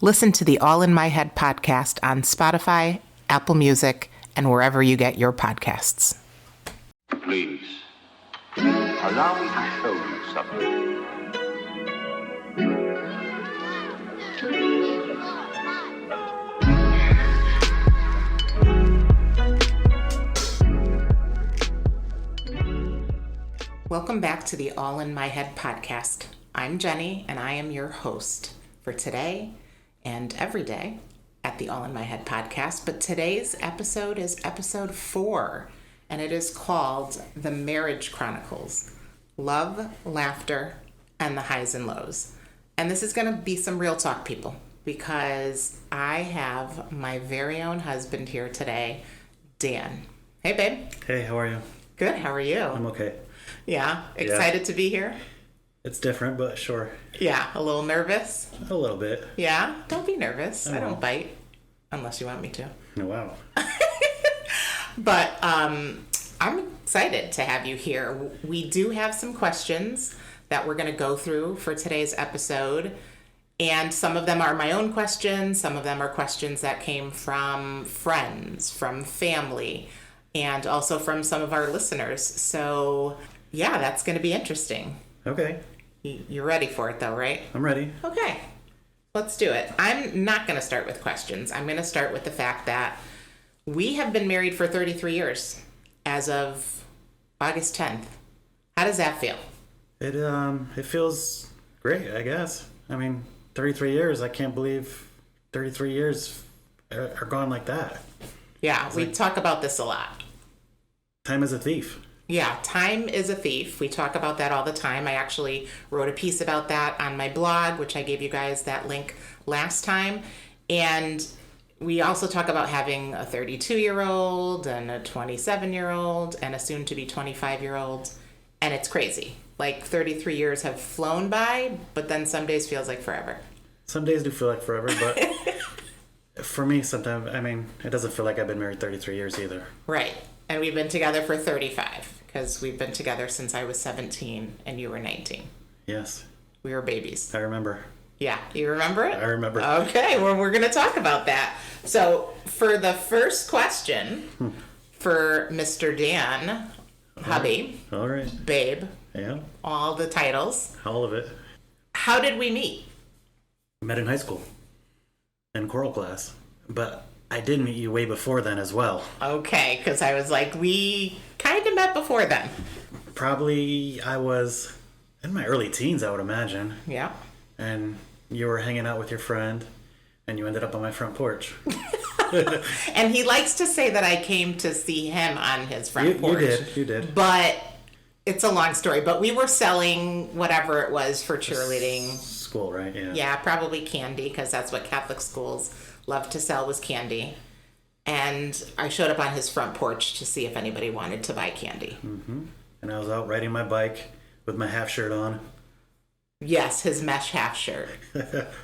Listen to the All in My Head podcast on Spotify, Apple Music, and wherever you get your podcasts. Please, allow me to show you something. Welcome back to the All in My Head podcast. I'm Jenny, and I am your host for today and every day at the All in My Head podcast. But today's episode is episode 4, and it is called The Marriage Chronicles: Love, Laughter, and the Highs and Lows. And this is going to be some real talk, people, because I have my very own husband here today, Dan. Hey, babe. Hey, how are you? Good. How are you? I'm okay. Yeah? Excited to be here? It's different, but sure. Yeah, a little nervous? A little bit. Yeah? Don't be nervous. I don't won't. bite. Unless you want me to. Oh, wow. But I'm excited to have you here. We do have some questions that we're going to go through for today's episode. And some of them are my own questions. Some of them are questions that came from friends, from family, and also from some of our listeners. So, yeah, that's going to be interesting. Okay. You're ready for it, though, right? I'm ready. Okay, let's do it. I'm not going to start with questions. I'm going to start with the fact that we have been married for 33 years as of August 10th. How does that feel? It feels great, I guess. I mean, 33 years, I can't believe 33 years are gone like that. Yeah, we talk about this a lot. Time is a thief. Yeah, time is a thief. We talk about that all the time. I actually wrote a piece about that on my blog, which I gave you guys that link last time. And we also talk about having a 32-year-old and a 27-year-old and a soon-to-be 25-year-old. And it's crazy. Like 33 years have flown by, but then some days feels like forever. Some days do feel like forever, but for me, sometimes, I mean, it doesn't feel like I've been married 33 years either. Right. And we've been together for 35 because we've been together since I was 17 and you were 19. Yes. We were babies. I remember. Yeah. You remember it? I remember. Okay. Well, we're going to talk about that. So for the first question for Mr. Dan, hubby, All right. babe, Yeah. all the titles. All of it. How did we meet? Met in high school. In choral class. But I did meet you way before then as well. Okay. Because I was like, we kind of met before then. Probably I was in my early teens, I would imagine. Yeah. And you were hanging out with your friend, and you ended up on my front porch. And he likes to say that I came to see him on his front porch. You did. But it's a long story. But we were selling whatever it was for cheerleading. School, right? Yeah. Yeah, probably candy, because that's what Catholic schools love to sell, was candy. And I showed up on his front porch to see if anybody wanted to buy candy. Mm-hmm. And I was out riding my bike with my half shirt on. Yes, his mesh half shirt.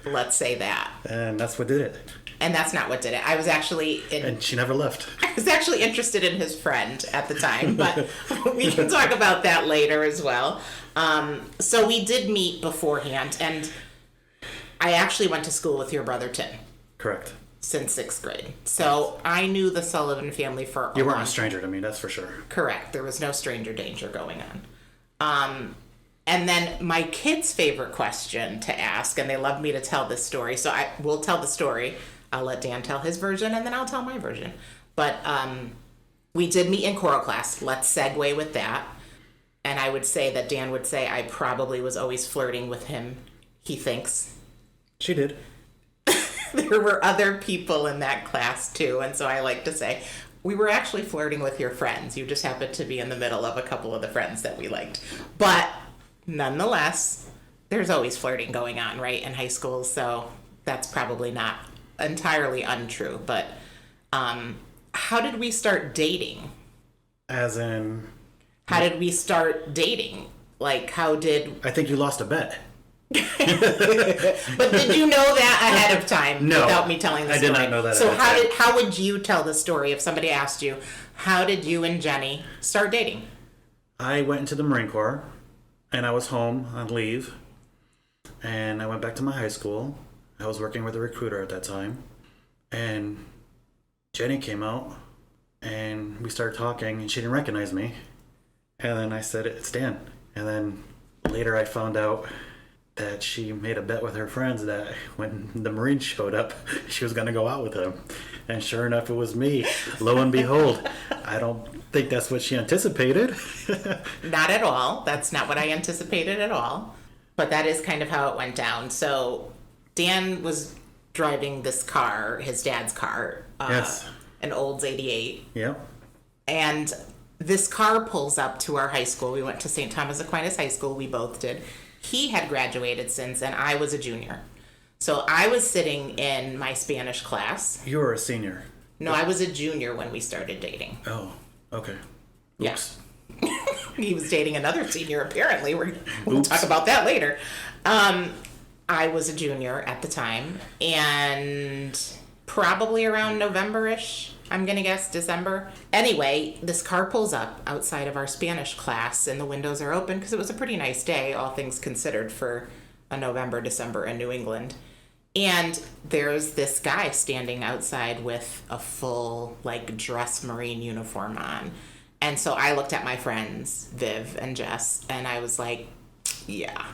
Let's say that. And that's what did it. And that's not what did it. I was actually And she never left. I was actually interested in his friend at the time, but we can talk about that later as well. So we did meet beforehand, and I actually went to school with your brother Tim. Correct. Since 6th grade. So I knew the Sullivan family for You weren't a stranger to me, that's for sure. Correct. There was no stranger danger going on. And then my kids' favorite question to ask, and they love me to tell this story, so I will tell the story. I'll let Dan tell his version, and then I'll tell my version. But we did meet in choral class. Let's segue with that. And I would say that Dan would say I probably was always flirting with him, he thinks. She did. There were other people in that class, too, and so I like to say, we were actually flirting with your friends. You just happened to be in the middle of a couple of the friends that we liked. But nonetheless, there's always flirting going on, right, in high school, so that's probably not entirely untrue. But how did we start dating? As in... How did we start dating? Like, how did... I think you lost a bet. But did you know that ahead of time? No, without me telling the I story? did not know that So ahead of time. how would you tell the story if somebody asked you, how did you and Jenny start dating? I went into the Marine Corps, and I was home on leave, and I went back to my high school, I was working with a recruiter at that time, and Jenny came out, and we started talking, and she didn't recognize me. And then I said, "It's Dan." And then later I found out that she made a bet with her friends that when the Marines showed up, she was going to go out with them. And sure enough, it was me. Lo and behold, I don't think that's what she anticipated. Not at all. That's not what I anticipated at all. But that is kind of how it went down. So Dan was driving this car, his dad's car, Yes. an Olds 88. Yep. And this car pulls up to our high school. We went to St. Thomas Aquinas High School. We both did. He had graduated since, and I was a junior. So I was sitting in my Spanish class. You were a senior. No, I was a junior when we started dating. Oh, okay. Yes. Yeah. He was dating another senior, apparently. We'll Oops. talk about that later. I was a junior at the time, and probably around November-ish, I'm going to guess, December. Anyway, this car pulls up outside of our Spanish class, and the windows are open because it was a pretty nice day, all things considered, for a November, December in New England. And there's this guy standing outside with a full, dress Marine uniform on. And so I looked at my friends, Viv and Jess, and I was like, yeah,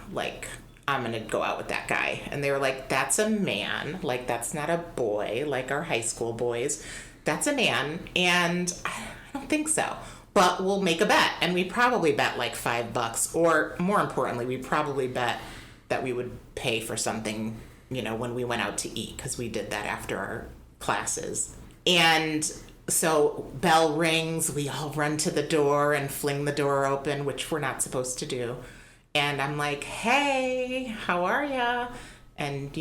I'm going to go out with that guy. And they were like, that's a man. That's not a boy like our high school boys. That's a man. And I don't think so. But we'll make a bet. And we probably bet $5. Or more importantly, we probably bet that we would pay for something, when we went out to eat. Because we did that after our classes. And so bell rings. We all run to the door and fling the door open, which we're not supposed to do. And I'm like, hey, how are ya? And,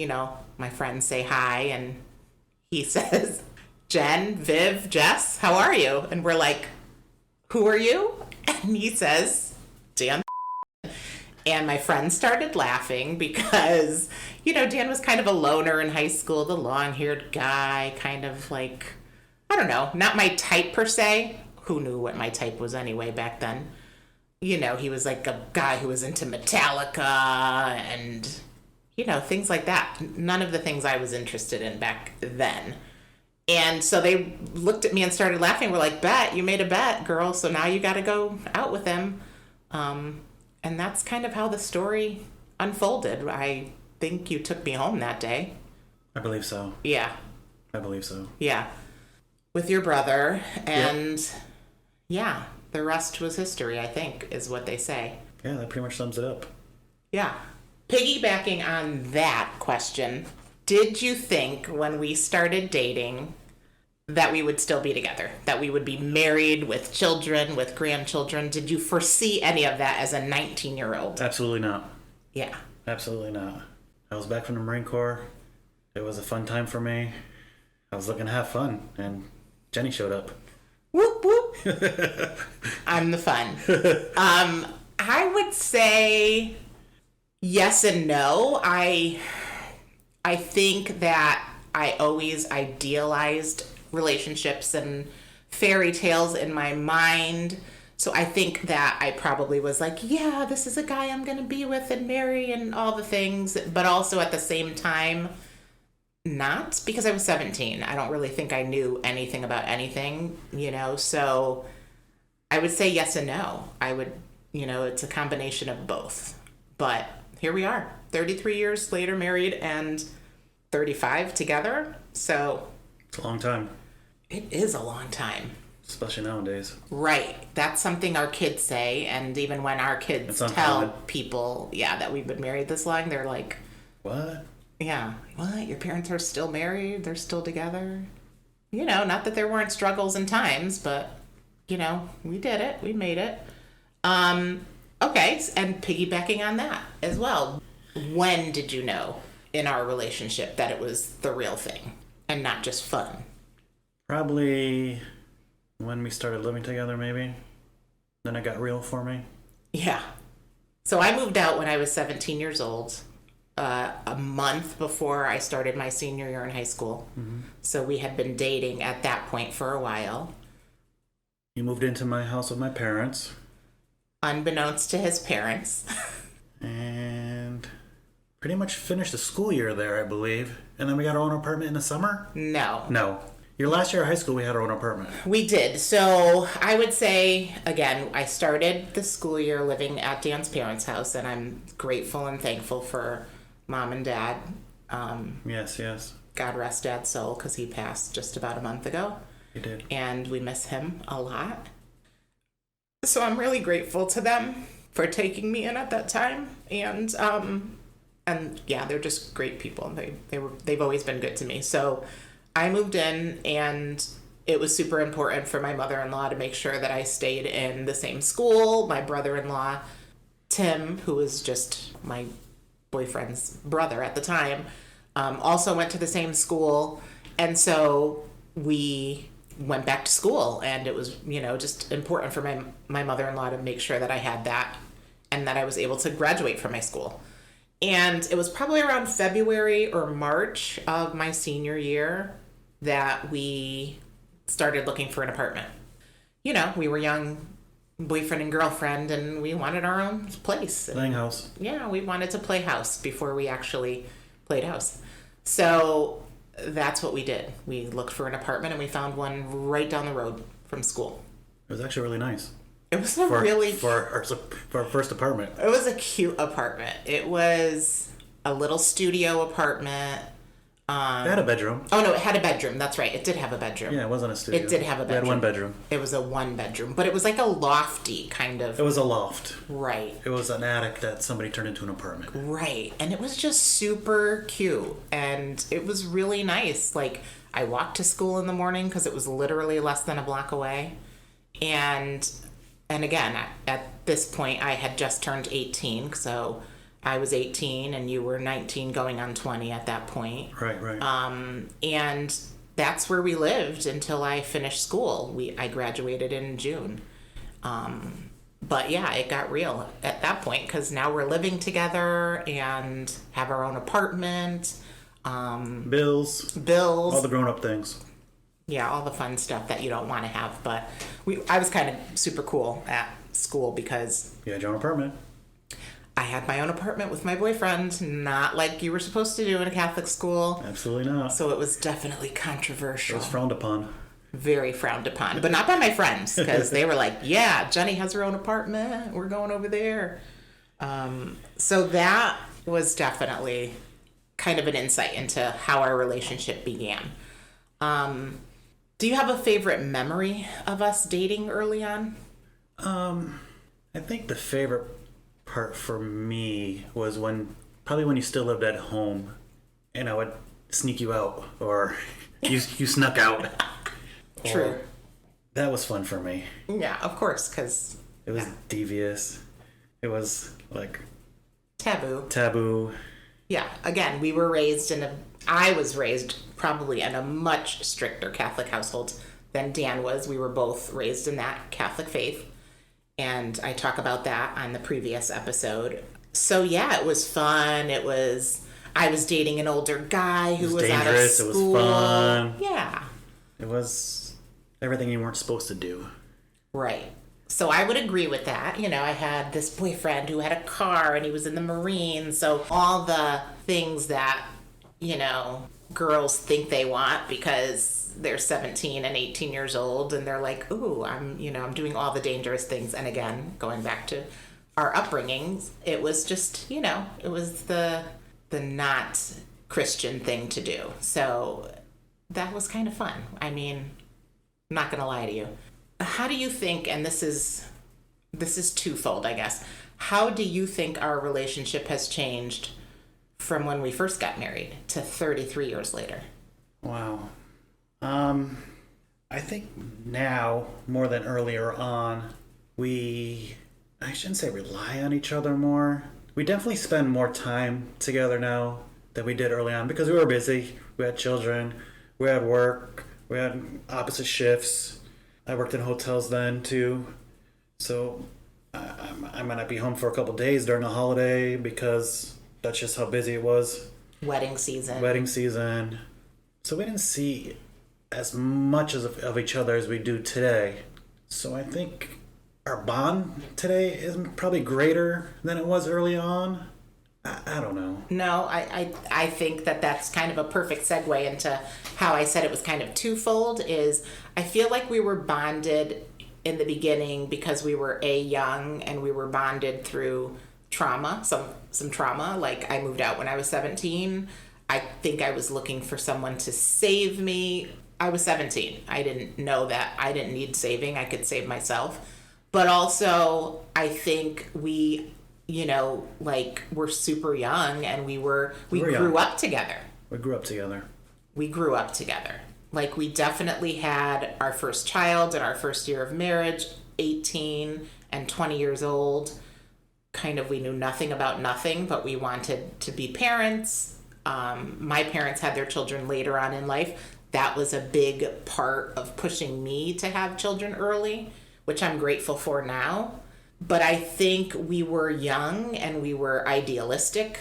my friends say hi, and he says, Jen, Viv, Jess, how are you? And we're like, who are you? And he says, Dan. And my friends started laughing because, Dan was kind of a loner in high school, the long-haired guy, kind of I don't know, not my type per se. Who knew what my type was anyway back then? He was a guy who was into Metallica and, things like that. None of the things I was interested in back then. And so they looked at me and started laughing. We're like, bet, you made a bet, girl. So now you got to go out with him. And that's kind of how the story unfolded. I think you took me home that day. I believe so. Yeah. I believe so. Yeah. With your brother. And yeah. The rest was history, I think, is what they say. Yeah, that pretty much sums it up. Yeah. Piggybacking on that question, did you think when we started dating that we would still be together? That we would be married with children, with grandchildren? Did you foresee any of that as a 19-year-old? Absolutely not. Yeah. Absolutely not. I was back from the Marine Corps. It was a fun time for me. I was looking to have fun, and Jenny showed up. Whoop, whoop. I'm the fun. I would say yes and no. I think that I always idealized relationships and fairy tales in my mind. So I think that I probably was like, yeah, this is a guy I'm going to be with and marry and all the things. But also at the same time, not, because I was 17. I don't really think I knew anything about anything, so I would say yes and no. I would, it's a combination of both. But here we are, 33 years later, married, and 35 together. So it's a long time. It is a long time. Especially nowadays. Right. That's something our kids say. And even when our kids tell people, that we've been married this long, they're like, what? Yeah. What? Your parents are still married? They're still together? Not that there weren't struggles and times, but, we did it. We made it. Okay. And piggybacking on that as well. When did you know in our relationship that it was the real thing and not just fun? Probably when we started living together, maybe. Then it got real for me. Yeah. So I moved out when I was 17 years old. A month before I started my senior year in high school. Mm-hmm. So we had been dating at that point for a while. You moved into my house with my parents. Unbeknownst to his parents. And pretty much finished the school year there, I believe. And then we got our own apartment in the summer? No. No. Your last year of high school, we had our own apartment. We did. So I would say, again, I started the school year living at Dan's parents' house, and I'm grateful and thankful for Mom and Dad. Yes. God rest Dad's soul, because he passed just about a month ago. He did. And we miss him a lot. So I'm really grateful to them for taking me in at that time. And yeah, they're just great people. They've always been good to me. So I moved in, and it was super important for my mother-in-law to make sure that I stayed in the same school. My brother-in-law, Tim, who was just my boyfriend's brother at the time, also went to the same school. And so we went back to school, and it was, just important for my mother-in-law to make sure that I had that and that I was able to graduate from my school. And it was probably around February or March of my senior year that we started looking for an apartment. We were young boyfriend and girlfriend, and we wanted our own place. Playing house. Yeah, we wanted to play house before we actually played house. So that's what we did. We looked for an apartment, and we found one right down the road from school. It was actually really nice. It was for our first apartment. It was a cute apartment. It was a little studio apartment. It had a bedroom. Oh, no, it had a bedroom. That's right. It did have a bedroom. Yeah, it wasn't a studio. It did have a bedroom. It had one bedroom. It was a one bedroom, but it was like a lofty kind of. It was a loft. Right. It was an attic that somebody turned into an apartment. Right. And it was just super cute. And it was really nice. Like, I walked to school in the morning because it was literally less than a block away. And again, at this point, I had just turned 18, so I was 18 and you were 19 going on 20 at that point. Right. And that's where we lived until I finished school. I graduated in June. But yeah, it got real at that point because now we're living together and have our own apartment. Bills. All the grown-up things. Yeah, all the fun stuff that you don't want to have. But I was kind of super cool at school because... You had your own apartment. I had my own apartment with my boyfriend, not like you were supposed to do in a Catholic school. Absolutely not. So it was definitely controversial. It was frowned upon. Very frowned upon. But not by my friends, because they were like, yeah, Jenny has her own apartment. We're going over there. So that was definitely kind of an insight into how our relationship began. Do you have a favorite memory of us dating early on? I think the favorite part for me was when you still lived at home and I would sneak you out or you snuck out. True. That was fun for me. Yeah, of course, because... It was devious. It was like... Taboo. Yeah, again, I was raised probably in a much stricter Catholic household than Dan was. We were both raised in that Catholic faith. And I talk about that on the previous episode. So yeah, it was fun. I was dating an older guy who was out of school. It was fun. Yeah. It was everything you weren't supposed to do. Right. So I would agree with that. I had this boyfriend who had a car and he was in the Marines. So all the things that, girls think they want because they're 17 and 18 years old and they're like, ooh, I'm doing all the dangerous things. And again, going back to our upbringings, it was just, it was the not Christian thing to do. So that was kind of fun. I mean, I'm not going to lie to you. How do you think, and this is twofold, I guess. How do you think our relationship has changed from when we first got married to 33 years later? Wow. I think now, more than earlier on, I shouldn't say rely on each other more. We definitely spend more time together now than we did early on because we were busy. We had children. We had work. We had opposite shifts. I worked in hotels then, too. So I might not be home for a couple days during the holiday because that's just how busy it was. Wedding season. So we didn't see as much of each other as we do today. So I think our bond today is probably greater than it was early on. I don't know. No, I think that that's kind of a perfect segue into how I said it was kind of twofold. Is I feel like we were bonded in the beginning because we were young, and we were bonded through trauma, some trauma. Like, I moved out when I was 17. I think I was looking for someone to save me. I was 17. I didn't know that I didn't need saving. I could save myself. But also, I think we, like, we're super young, and we grew up together. We grew up together. We grew up together. Like, we definitely had our first child in our first year of marriage, 18 and 20 years old. Kind of, we knew nothing about nothing, but we wanted to be parents. My parents had their children later on in life. That was a big part of pushing me to have children early, which I'm grateful for now. But I think we were young, and we were idealistic,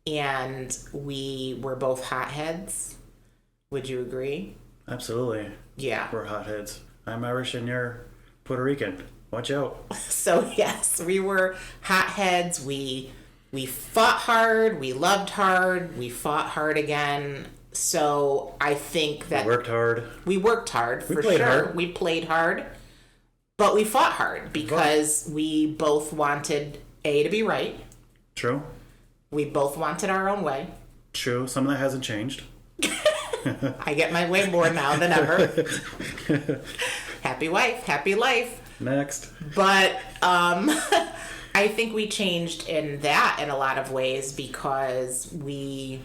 and we were both hotheads. Would you agree? Absolutely. Yeah. We're hotheads. I'm Irish and you're Puerto Rican. Watch out. So yes, we were hotheads. We fought hard. We loved hard. We fought hard again. So I think that we worked hard. We worked hard, for played sure. Hard. We played hard, but we fought hard because we both wanted to be right. True. We both wanted our own way. True. Some of that hasn't changed. I get my way more now than ever. Happy wife, happy life. Next. But I think we changed in a lot of ways because we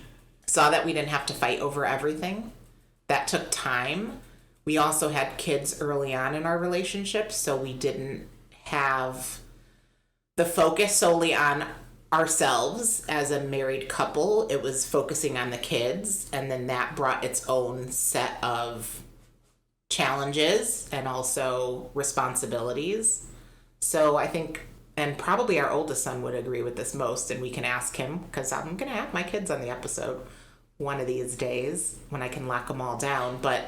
saw that we didn't have to fight over everything. That took time. We also had kids early on in our relationship, so we didn't have the focus solely on ourselves as a married couple. It was focusing on the kids, and then that brought its own set of challenges and also responsibilities. So I think, and probably our oldest son would agree with this most, and we can ask him, because I'm going to have my kids on the episode one of these days when I can lock them all down. But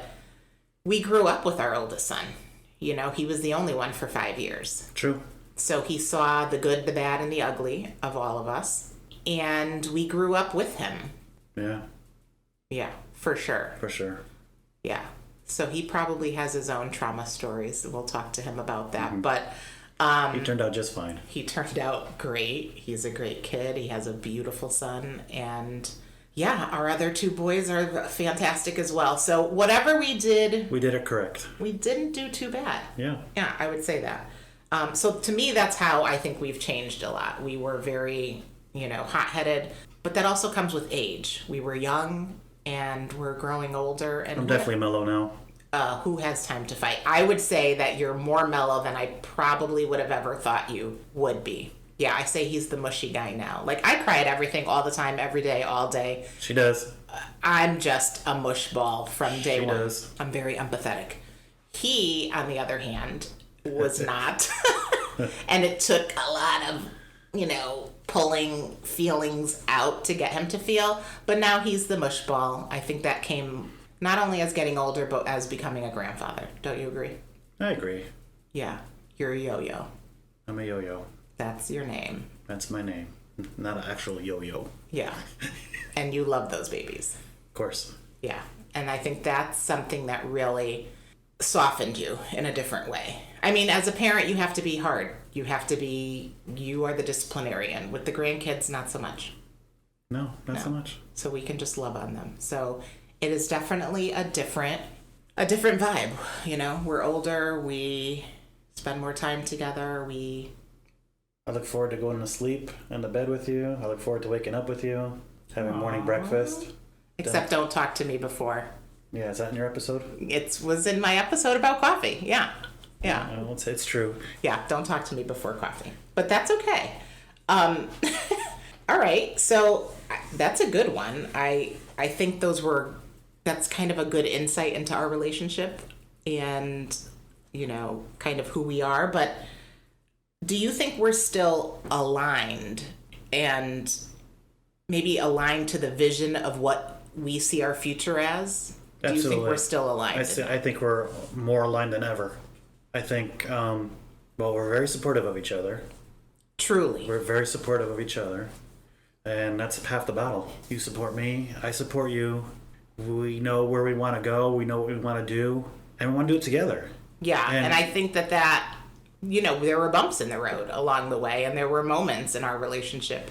we grew up with our oldest son. He was the only one for 5 years. True. So he saw the good, the bad, and the ugly of all of us. And we grew up with him. Yeah. Yeah, for sure. For sure. Yeah. So he probably has his own trauma stories. We'll talk to him about that. Mm-hmm. But he turned out just fine. He turned out great. He's a great kid. He has a beautiful son. And yeah, our other two boys are fantastic as well. So whatever we did it correct. We didn't do too bad. Yeah. Yeah, I would say that. So to me, that's how I think we've changed a lot. We were very, hot-headed, but that also comes with age. We were young, and we're growing older. And I'm definitely mellow now. Who has time to fight? I would say that you're more mellow than I probably would have ever thought you would be. Yeah, I say he's the mushy guy now. Like, I cry at everything all the time, every day, all day. She does. I'm just a mush ball from day one. She does. I'm very empathetic. He, on the other hand, was not. And it took a lot of, pulling feelings out to get him to feel. But now he's the mush ball. I think that came not only as getting older, but as becoming a grandfather. Don't you agree? I agree. Yeah. You're a yo-yo. I'm a yo-yo. That's your name. That's my name. Not an actual yo-yo. Yeah. And you love those babies. Of course. Yeah. And I think that's something that really softened you in a different way. I mean, as a parent, you have to be hard. You are the disciplinarian. With the grandkids, not so much. No, not so much. So we can just love on them. So it is definitely a different vibe. We're older. We spend more time together. I look forward to going to sleep in the bed with you. I look forward to waking up with you, having morning breakfast. Except don't talk to me before. Yeah, is that in your episode? It was in my episode about coffee. Yeah. Yeah. Well, it's true. Yeah, don't talk to me before coffee. But that's okay. All right. So that's a good one. I think that's kind of a good insight into our relationship and, kind of who we are. But do you think we're still aligned and maybe aligned to the vision of what we see our future as? Do you think we're still aligned? I think we're more aligned than ever. I think, we're very supportive of each other. Truly. We're very supportive of each other. And that's half the battle. You support me, I support you. We know where we want to go, we know what we want to do, and we want to do it together. Yeah, and I think that, there were bumps in the road along the way, and there were moments in our relationship,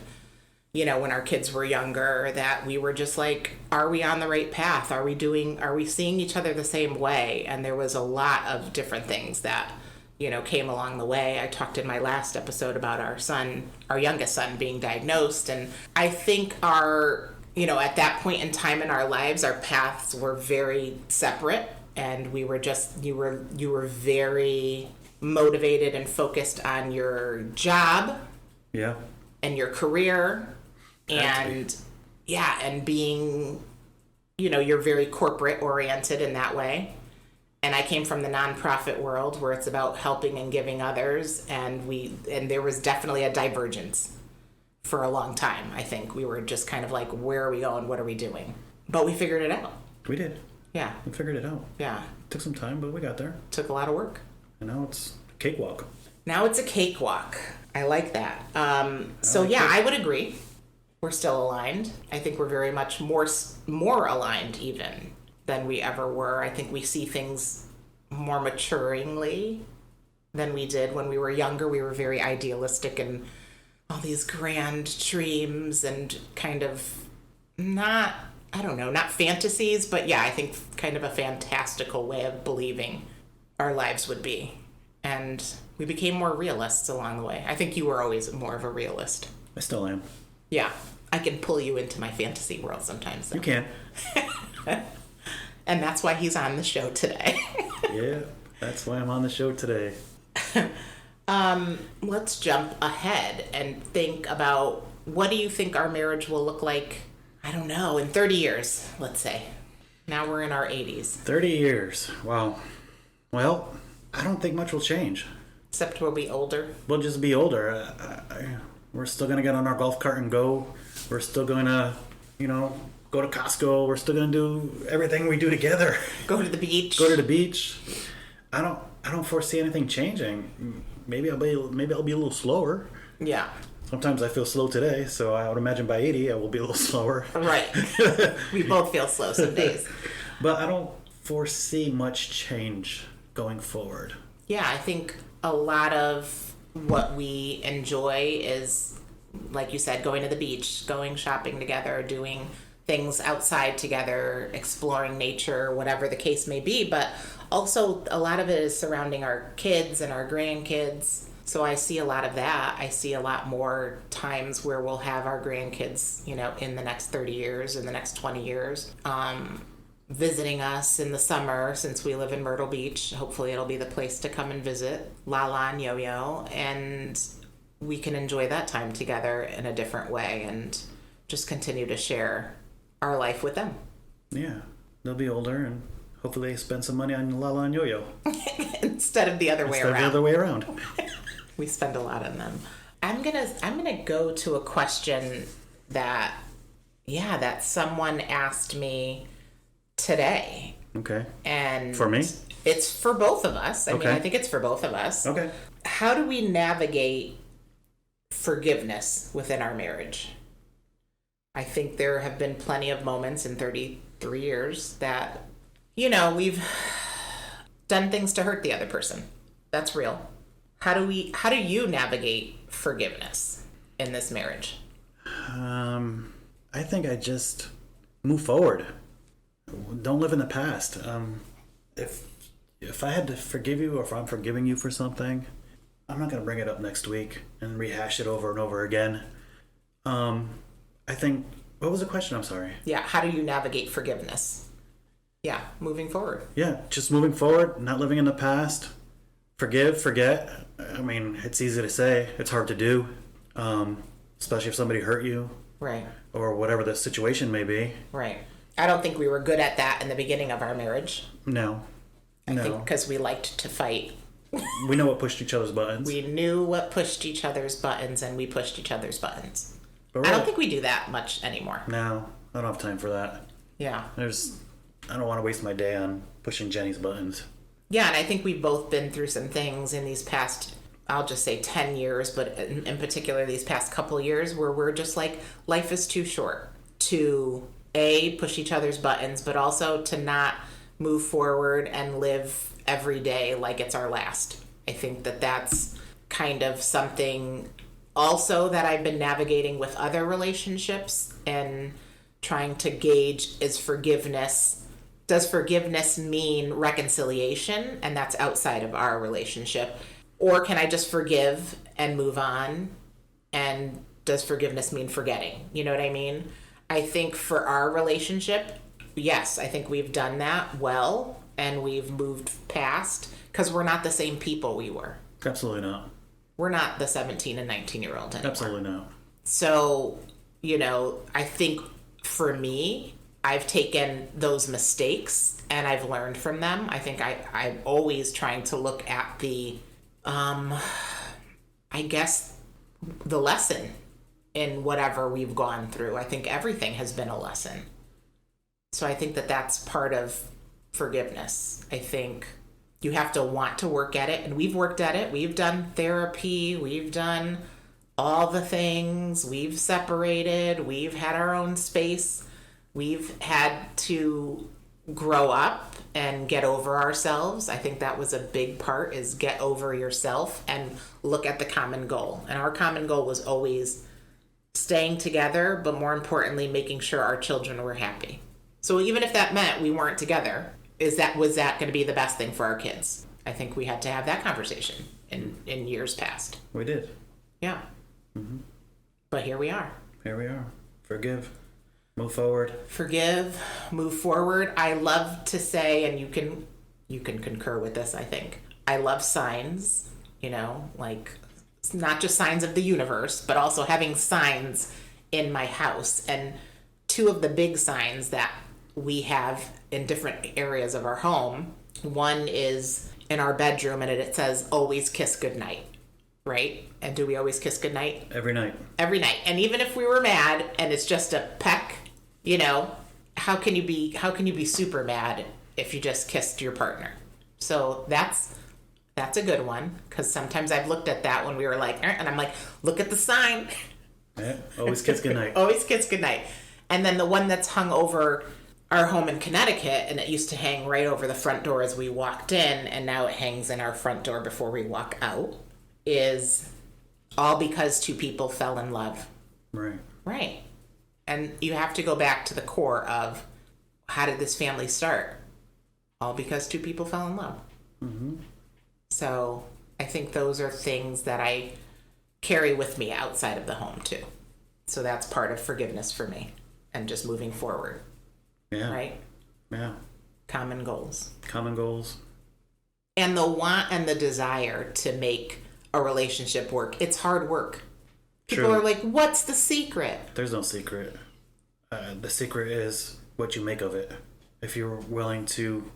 when our kids were younger, that we were just like, are we on the right path? Are we seeing each other the same way? And there was a lot of different things that, came along the way. I talked in my last episode about our youngest son being diagnosed. And I think at that point in time in our lives, our paths were very separate. And we were you were very motivated and focused on your job. Yeah. And your career. And being, you're very corporate oriented in that way. And I came from the nonprofit world where it's about helping and giving others. And there was definitely a divergence for a long time. I think we were just kind of like, where are we going? What are we doing? But we figured it out. We did. Yeah. We figured it out. Yeah. Took some time, but we got there. Took a lot of work. And now it's a cakewalk. Now it's a cakewalk. I like that. I would agree. We're still aligned. I think we're very much more aligned even than we ever were. I think we see things more maturingly than we did when we were younger. We were very idealistic and all these grand dreams and kind of not fantasies, but I think kind of a fantastical way of believing our lives would be. And we became more realists along the way. I think you were always more of a realist. I still am. Yeah. I can pull you into my fantasy world sometimes, though. You can. And that's why he's on the show today. Yeah, that's why I'm on the show today. Let's jump ahead and think about, what do you think our marriage will look like, I don't know, in 30 years, let's say. Now we're in our 80s. 30 years. Wow. Well, I don't think much will change. Except we'll be older. We'll just be older. We're still going to get on our golf cart and go. We're still going to, go to Costco. We're still going to do everything we do together. Go to the beach. Go to the beach. I don't foresee anything changing. Maybe I'll be a little slower. Yeah. Sometimes I feel slow today, so I would imagine by 80 I will be a little slower. Right. We both feel slow some days. But I don't foresee much change going forward. Yeah, I think a lot of what we enjoy is, like you said, going to the beach, going shopping together, doing things outside together, exploring nature, whatever the case may be. But also a lot of it is surrounding our kids and our grandkids. So I see a lot of that. I see a lot more times where we'll have our grandkids, in the next 30 years, in the next 20 years, visiting us in the summer, since we live in Myrtle Beach. Hopefully it'll be the place to come and visit Lala and Yo-Yo, and we can enjoy that time together in a different way and just continue to share our life with them. Yeah, they'll be older and hopefully they spend some money on Lala and Yo-Yo. Instead of the other way around. We spend a lot on them. I'm gonna go to a question that someone asked me today. Okay. And for me? It's for both of us. I mean, I think it's for both of us. Okay. How do we navigate forgiveness within our marriage? I think there have been plenty of moments in 33 years that, we've done things to hurt the other person. That's real. How do you navigate forgiveness in this marriage? I think I just move forward. Don't live in the past. If I had to forgive you, or if I'm forgiving you for something, I'm not going to bring it up next week and rehash it over and over again. I think, what was the question? I'm sorry. Yeah, how do you navigate forgiveness? Yeah, moving forward. Yeah, just moving forward, not living in the past. Forgive, forget. I mean, it's easy to say. It's hard to do, especially if somebody hurt you. Right. Or whatever the situation may be. Right. I don't think we were good at that in the beginning of our marriage. No. I think because we liked to fight. We know what pushed each other's buttons. We knew what pushed each other's buttons, and we pushed each other's buttons. But I don't think we do that much anymore. No, I don't have time for that. Yeah. I don't want to waste my day on pushing Jenny's buttons. Yeah, and I think we've both been through some things in these past I'll just say 10 years, but in particular these past couple years, where we're just like, life is too short to push each other's buttons, but also to not move forward and live every day like it's our last. I think that that's kind of something also that I've been navigating with other relationships and trying to gauge, is forgiveness. Does forgiveness mean reconciliation? And that's outside of our relationship. Or can I just forgive and move on? And does forgiveness mean forgetting? You know what I mean? I think for our relationship, yes, I think we've done that well, and we've moved past, because we're not the same people we were. Absolutely not. We're not the 17 and 19-year-old anymore. Absolutely not. So, I think for me, I've taken those mistakes and I've learned from them. I think I'm always trying to look at the, I guess, the lesson in whatever we've gone through. I think everything has been a lesson. So I think that that's part of forgiveness. I think you have to want to work at it, and we've worked at it. We've done therapy. We've done all the things. We've separated. We've had our own space. We've had to grow up and get over ourselves. I think that was a big part, is get over yourself and look at the common goal. And our common goal was always staying together, but more importantly, making sure our children were happy. So even if that meant we weren't together, was that going to be the best thing for our kids? I think we had to have that conversation in years past. We did. Yeah. Mm-hmm. But here we are. Here we are. Forgive. Move forward. Forgive. Move forward. I love to say, and you can concur with this, I think, I love signs, like not just signs of the universe, but also having signs in my house. And two of the big signs that we have in different areas of our home, one is in our bedroom, and it says, always kiss goodnight, right? And do we always kiss goodnight? Every night. Every night. And even if we were mad and it's just a peck, how can you be super mad if you just kissed your partner? So that's a good one, because sometimes I've looked at that when we were like, and I'm like, look at the sign. Yeah, always kiss goodnight. Always kiss goodnight. And then the one that's hung over our home in Connecticut, and it used to hang right over the front door as we walked in, and now it hangs in our front door before we walk out, is all because two people fell in love. Right. Right. And you have to go back to the core of, how did this family start? All because two people fell in love. Mm-hmm. So I think those are things that I carry with me outside of the home too. So that's part of forgiveness for me, and just moving forward. Yeah. Right? Yeah. Common goals. Common goals. And the want and the desire to make a relationship work. It's hard work. People True. are like, what's the secret? There's no secret. The secret is what you make of it. If you're willing to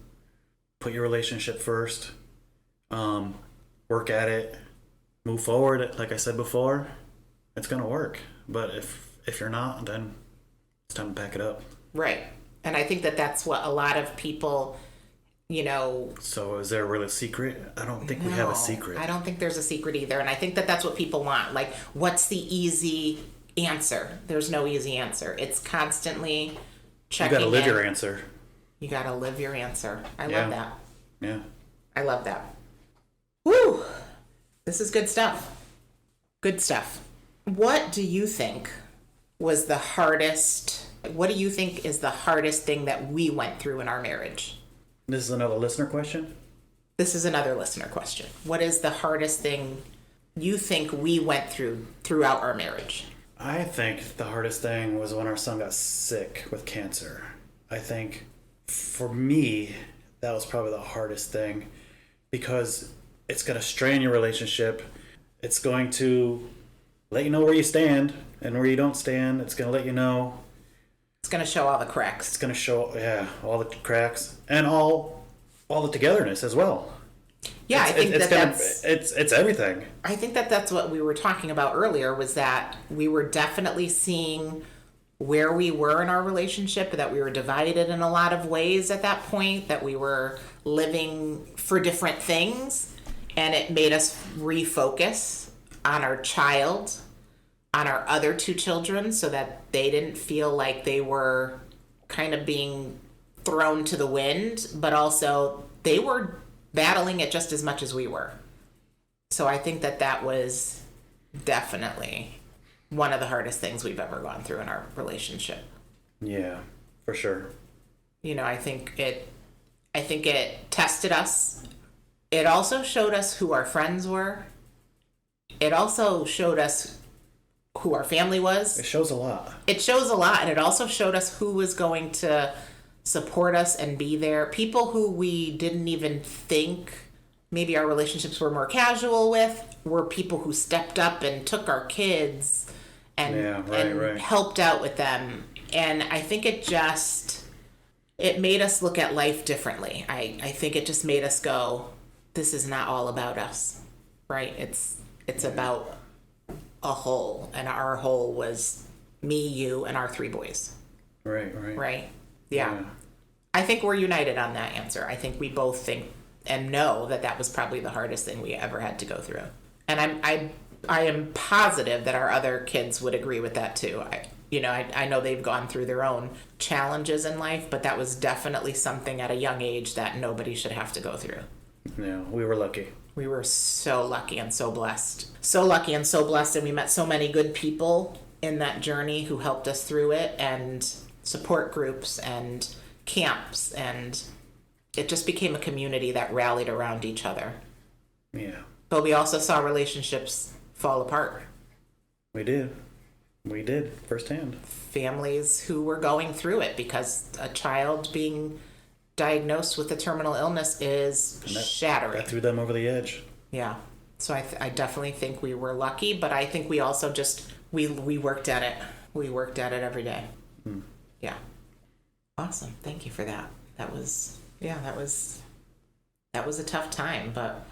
put your relationship first, work at it, move forward, like I said before, it's going to work. But if you're not, then it's time to pack it up. Right. And I think that that's what a lot of people, So is there a real secret? I don't think we have a secret. I don't think there's a secret either. And I think that that's what people want. Like, what's the easy answer? There's no easy answer. It's constantly checking in. You got to live your answer. You got to live your answer. I love that. Yeah. I love that. Woo! This is good stuff. Good stuff. What do you think was the hardest... What do you think is the hardest thing that we went through in our marriage? This is another listener question? This is another listener question. What is the hardest thing you think we went through throughout our marriage? I think the hardest thing was when our son got sick with cancer. I think for me, that was probably the hardest thing, because it's going to strain your relationship. It's going to let you know where you stand and where you don't stand. It's going to let you know. It's going to show all the cracks. It's going to show, all the cracks and all the togetherness as well. Yeah, I think that's... It's everything. I think that that's what we were talking about earlier, was that we were definitely seeing where we were in our relationship, that we were divided in a lot of ways at that point, that we were living for different things. And it made us refocus on our child, on our other two children, so that they didn't feel like they were kind of being thrown to the wind, but also they were battling it just as much as we were. So I think that was definitely one of the hardest things we've ever gone through in our relationship. Yeah, for sure. You know, I think it tested us. It also showed us who our friends were. It also showed us who our family was. It shows a lot. It shows a lot, and it also showed us who was going to support us and be there. People who we didn't even think maybe our relationships were more casual with were people who stepped up and took our kids and, and helped out with them. And I think it made us look at life differently. I think it just made us go, this is not all about us, right? It's about a whole, and our whole was me, you, and our three boys. Right. Yeah. I think we're united on that answer. I think we both think and know that was probably the hardest thing we ever had to go through. And I am positive that our other kids would agree with that too. I know they've gone through their own challenges in life, but that was definitely something at a young age that nobody should have to go through. Yeah, we were lucky. We were so lucky and so blessed. So lucky and so blessed, and we met so many good people in that journey who helped us through it, and support groups and camps, and it just became a community that rallied around each other. Yeah. But we also saw relationships fall apart. We did firsthand. Families who were going through it because a child being diagnosed with a terminal illness is shattering. That threw them over the edge. Yeah. So I definitely think we were lucky, but I think we also we worked at it. We worked at it every day. Yeah. Awesome. Thank you for that. That was a tough time, but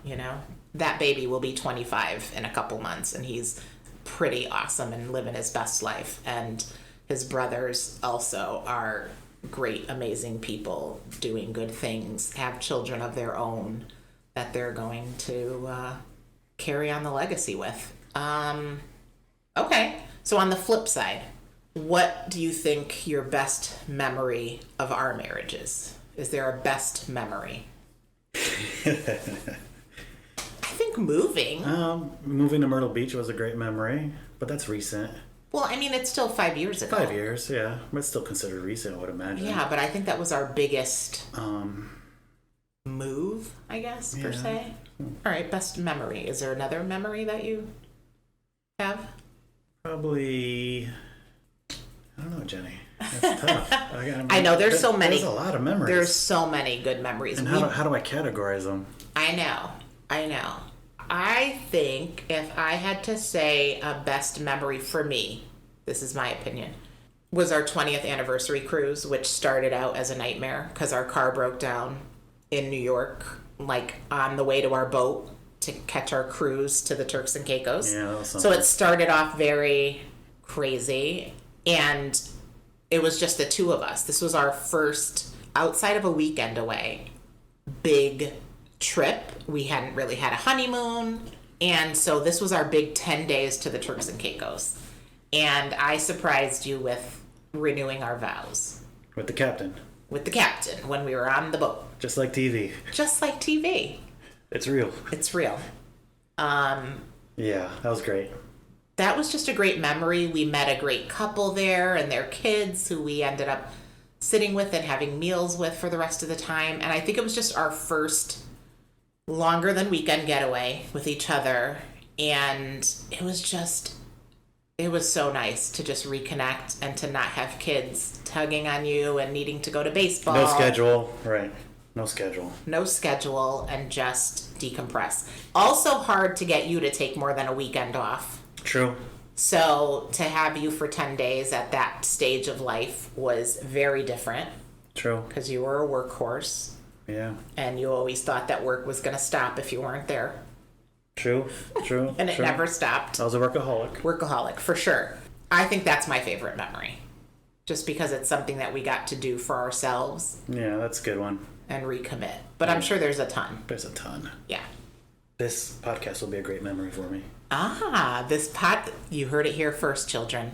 that baby will be 25 in a couple months, and he's pretty awesome and living his best life. And his brothers also are great, amazing people doing good things, have children of their own that they're going to carry on the legacy with. Okay. So on the flip side, what do you think your best memory of our marriage is? Is there a best memory? I think moving. Moving to Myrtle Beach was a great memory, but that's recent. Well, I mean, it's still 5 years ago. 5 years, yeah. But it's still considered recent, I would imagine. Yeah, but I think that was our biggest move, I guess, per se. All right, best memory. Is there another memory that you have? Probably... I don't know, Jenny. That's tough. I know, there's so many. There's a lot of memories. There's so many good memories. And how do I categorize them? I know. I think if I had to say a best memory for me, this is my opinion, was our 20th anniversary cruise, which started out as a nightmare because our car broke down in New York, like on the way to our boat to catch our cruise to the Turks and Caicos. Yeah, that was so it started off very crazy, and it was just the two of us. This was our first, outside of a weekend away, big trip. We hadn't really had a honeymoon, and so this was our big 10 days to the Turks and Caicos. And I surprised you with renewing our vows. With the captain. When we were on the boat. Just like TV. It's real. Yeah, that was great. That was just a great memory. We met a great couple there and their kids who we ended up sitting with and having meals with for the rest of the time. And I think it was just our first longer than weekend getaway with each other. And it was so nice to just reconnect and to not have kids tugging on you and needing to go to baseball. No schedule, right. No schedule, and just decompress. Also hard to get you to take more than a weekend off. True. So to have you for 10 days at that stage of life was very different. True. Because you were a workhorse. Yeah. And you always thought that work was going to stop if you weren't there. True. And it never stopped. I was a workaholic. Workaholic, for sure. I think that's my favorite memory. Just because it's something that we got to do for ourselves. Yeah, that's a good one. And recommit. But I'm sure there's a ton. There's a ton. Yeah. This podcast will be a great memory for me. You heard it here first, children.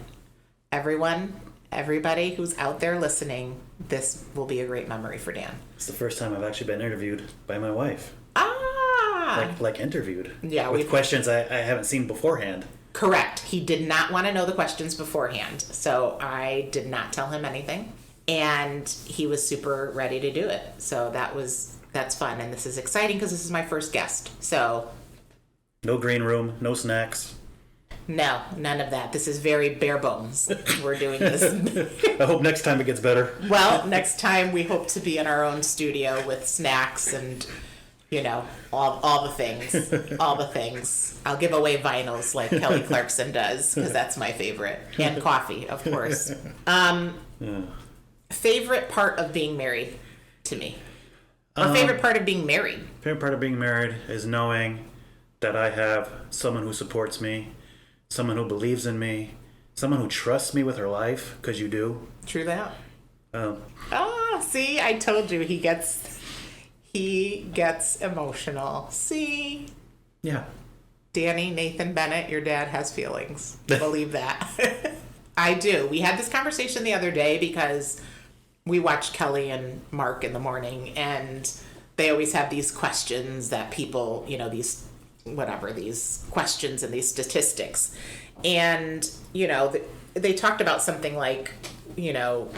Everybody who's out there listening, this will be a great memory for Dan. It's the first time I've actually been interviewed by my wife. Like interviewed. Yeah. With questions I haven't seen beforehand. Correct. He did not want to know the questions beforehand, so I did not tell him anything. And he was super ready to do it. So that's fun. And this is exciting because this is my first guest. So no green room, no snacks. No, none of that. This is very bare bones. We're doing this. I hope next time it gets better. Well, next time we hope to be in our own studio with snacks and, all the things. All the things. I'll give away vinyls like Kelly Clarkson does because that's my favorite. And coffee, of course. Favorite part of being married to me? Or favorite part of being married? Favorite part of being married is knowing that I have someone who supports me, someone who believes in me, someone who trusts me with her life, because you do. True that. See, I told you he gets emotional. See? Yeah. Danny, Nathan Bennett, your dad has feelings. Believe that. I do. We had this conversation the other day because we watched Kelly and Mark in the morning, and they always have these questions that people, these questions and these statistics. And, they talked about something like, a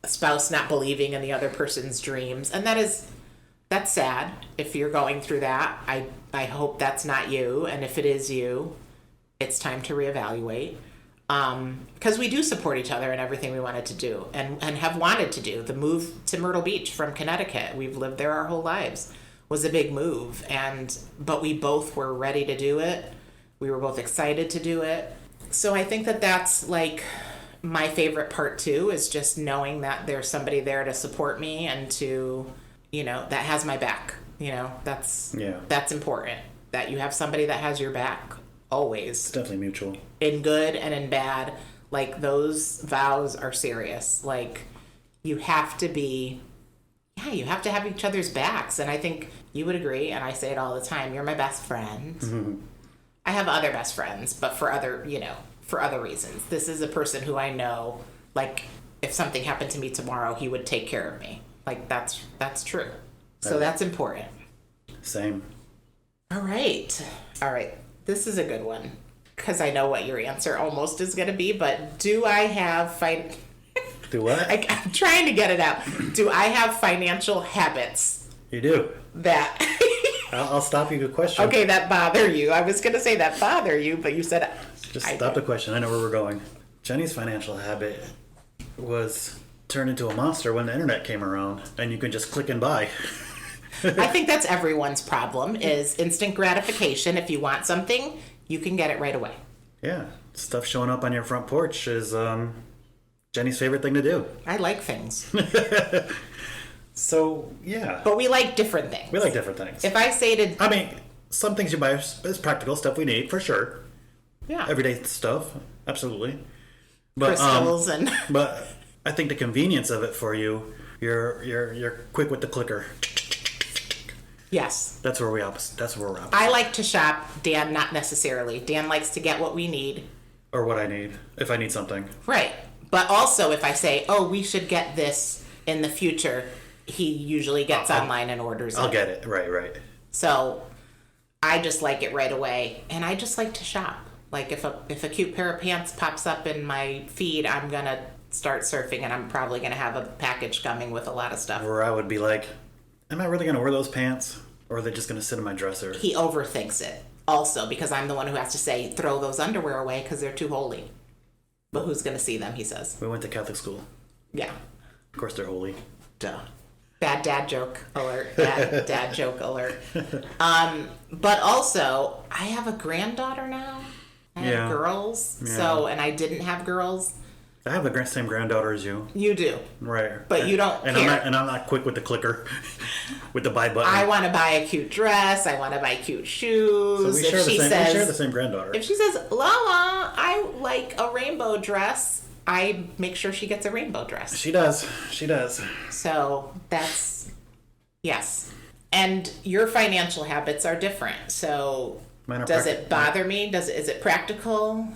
spouse not believing in the other person's dreams. And that's sad if you're going through that. I hope that's not you. And if it is you, it's time to reevaluate. Because we do support each other in everything we wanted to do and have wanted to do. The move to Myrtle Beach from Connecticut, we've lived there our whole lives, was a big move. But we both were ready to do it. We were both excited to do it. So I think that's like my favorite part too, is just knowing that there's somebody there to support me and to, that has my back. That's important, that you have somebody that has your back always. It's definitely mutual. In good and in bad. Like, those vows are serious. Like, you have to have each other's backs. And I think you would agree, and I say it all the time, you're my best friend. Mm-hmm. I have other best friends, but for other reasons. This is a person who I know, like, if something happened to me tomorrow, he would take care of me. Like, that's true. So that's important. Same. All right. This is a good one, because I know what your answer almost is going to be, but do I have Do what? I'm trying to get it out. Do I have financial habits? You do. That... I'll stop you the question. Okay, that bother you. I was going to say that bother you, but you said... Just stop the question. I know where we're going. Jenny's financial habit was turned into a monster when the internet came around, and you could just click and buy. I think that's everyone's problem, is instant gratification. If you want something, you can get it right away. Yeah. Stuff showing up on your front porch is Jenny's favorite thing to do. I like things. So, yeah. But we like different things. We like different things. If I say to... I mean, some things you buy is practical stuff we need, for sure. Yeah. Everyday stuff. Absolutely. But, crystals and... But I think the convenience of it for you, you're quick with the clicker. Yes. That's where we're opposite. I like to shop. Dan, not necessarily. Dan likes to get what we need. Or what I need, if I need something. Right. But also, if I say, we should get this in the future... He usually gets online and orders it. I'll get it. Right. So I just like it right away. And I just like to shop. Like, if a cute pair of pants pops up in my feed, I'm going to start surfing, and I'm probably going to have a package coming with a lot of stuff. Or I would be like, am I really going to wear those pants? Or are they just going to sit in my dresser? He overthinks it also, because I'm the one who has to say, throw those underwear away because they're too holy. But who's going to see them, he says. We went to Catholic school. Yeah. Of course they're holy. Duh. Bad dad joke alert. Bad dad joke alert. But also, I have a granddaughter now. I have girls. Yeah. So, and I didn't have girls. I have the same granddaughter as you. You do. Right. But you don't care. I'm not quick with the clicker, with the buy button. I want to buy a cute dress. I want to buy cute shoes. So we share the same granddaughter. If she says, Lala, I like a rainbow dress, I make sure she gets a rainbow dress. She does. So that's, yes. And your financial habits are different. So does it bother me? Is it practical?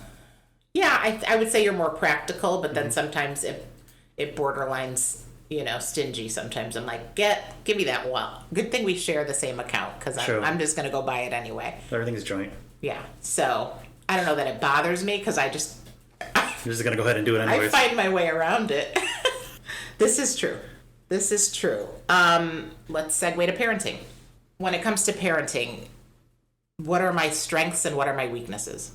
Yeah, I would say you're more practical, but then sometimes it borderlines, stingy. Sometimes I'm like, give me that. Well, good thing we share the same account because I'm just going to go buy it anyway. Everything's joint. Yeah. So I don't know that it bothers me because You're just going to go ahead and do it anyways. I find my way around it. This is true. Let's segue to parenting. When it comes to parenting, what are my strengths and what are my weaknesses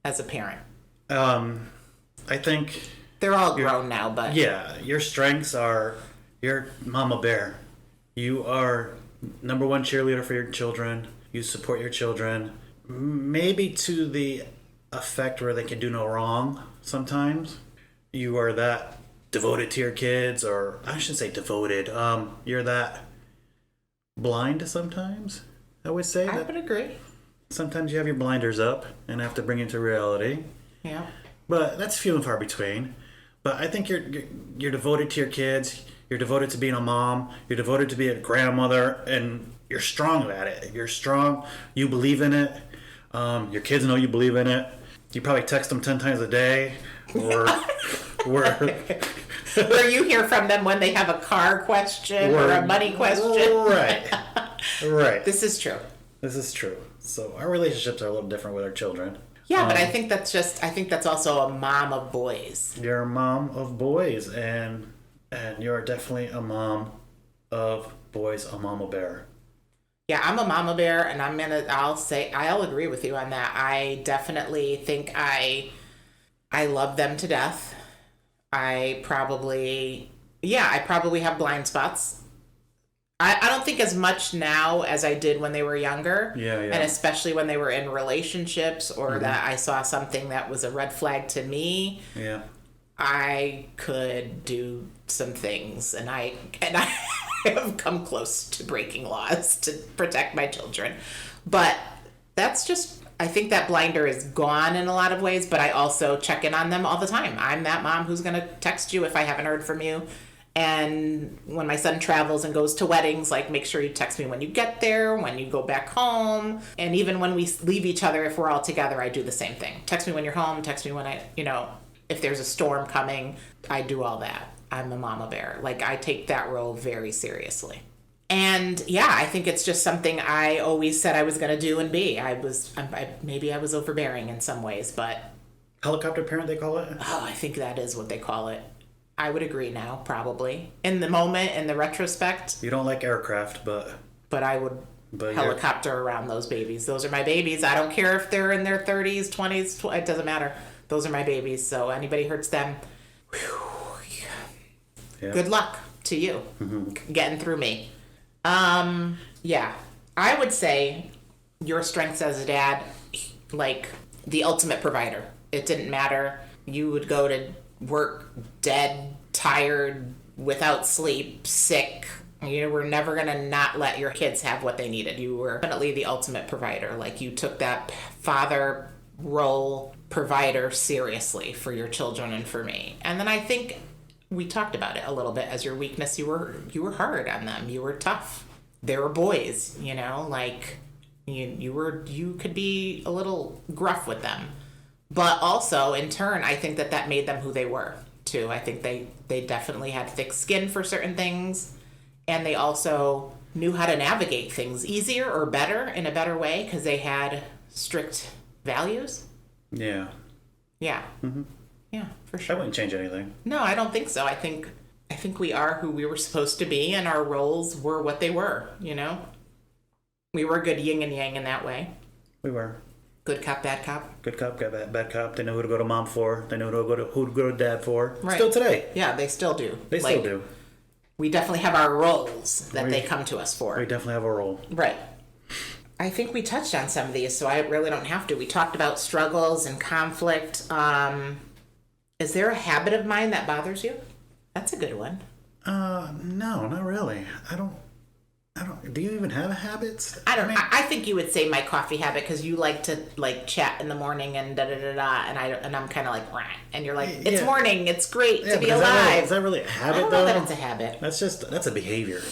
as a parent? I think they're all grown now, but yeah, your strengths are you're mama bear. You are number one cheerleader for your children. You support your children, maybe to the effect where they can do no wrong sometimes. You are that devoted to your kids, or I shouldn't say devoted. You're that blind sometimes, I would say. I would agree. Sometimes you have your blinders up and have to bring it to reality. Yeah. But that's few and far between. But I think you're devoted to your kids. You're devoted to being a mom. You're devoted to being a grandmother, and you're strong at it. You're strong. You believe in it. Your kids know you believe in it. You probably text them 10 times a day, or where you hear from them when they have a car question or a money question. Right. This is true. So our relationships are a little different with our children. Yeah, but I think that's also a mom of boys. You're a mom of boys, and you're definitely a mom of boys, a mama bear. Yeah, I'm a mama bear, and I'll agree with you on that. I definitely think I love them to death. I probably have blind spots. I don't think as much now as I did when they were younger. Yeah. And especially when they were in relationships or that I saw something that was a red flag to me. Yeah. I could do some things, and I have come close to breaking laws to protect my children. But that's just, I think that blinder is gone in a lot of ways, but I also check in on them all the time. I'm that mom who's going to text you if I haven't heard from you. And when my son travels and goes to weddings, like, make sure you text me when you get there, when you go back home. And even when we leave each other, if we're all together, I do the same thing. Text me when you're home, text me when if there's a storm coming, I do all that. I'm a mama bear. Like, I take that role very seriously. And yeah, I think it's just something I always said I was going to do and be. Maybe I was overbearing in some ways, but... Helicopter parent, they call it? Oh, I think that is what they call it. I would agree now, probably. In the moment, in the retrospect. You don't like aircraft, but I would helicopter around those babies. Those are my babies. I don't care if they're in their 30s, 20s, it doesn't matter. Those are my babies. So anybody hurts them, good luck to you getting through me. Yeah. I would say your strengths as a dad, like the ultimate provider. It didn't matter. You would go to work dead, tired, without sleep, sick. You were never going to not let your kids have what they needed. You were definitely the ultimate provider. Like, you took that father role, provider, seriously for your children and for me. And then I think we talked about it a little bit as your weakness. You were hard on them. You were tough. They were boys, like you could be a little gruff with them. But also, in turn, I think that made them who they were, too. I think they definitely had thick skin for certain things, and they also knew how to navigate things easier or better, in a better way, because they had strict values. Yeah. Yeah. Mm-hmm. Yeah, for sure. I wouldn't change anything. No, I don't think so. I think we are who we were supposed to be, and our roles were what they were, We were good yin and yang in that way. We were. Good cop, bad cop. Good cop, bad cop. They know who to go to mom for. They know who to go to dad for. Right. Still today. Yeah, they still do. They still do. We definitely have our roles that they come to us for. We definitely have a role. Right. I think we touched on some of these, so I really don't have to. We talked about struggles and conflict. Is there a habit of mine that bothers you? That's a good one. No, not really. I don't. Do you even have habits? I don't know. I think you would say my coffee habit, because you like to chat in the morning and da-da-da-da, and I'm kind of like, rah, and you're like, it's morning, it's great to be alive. Is that really a habit, I don't know that it's a habit. That's a behavior.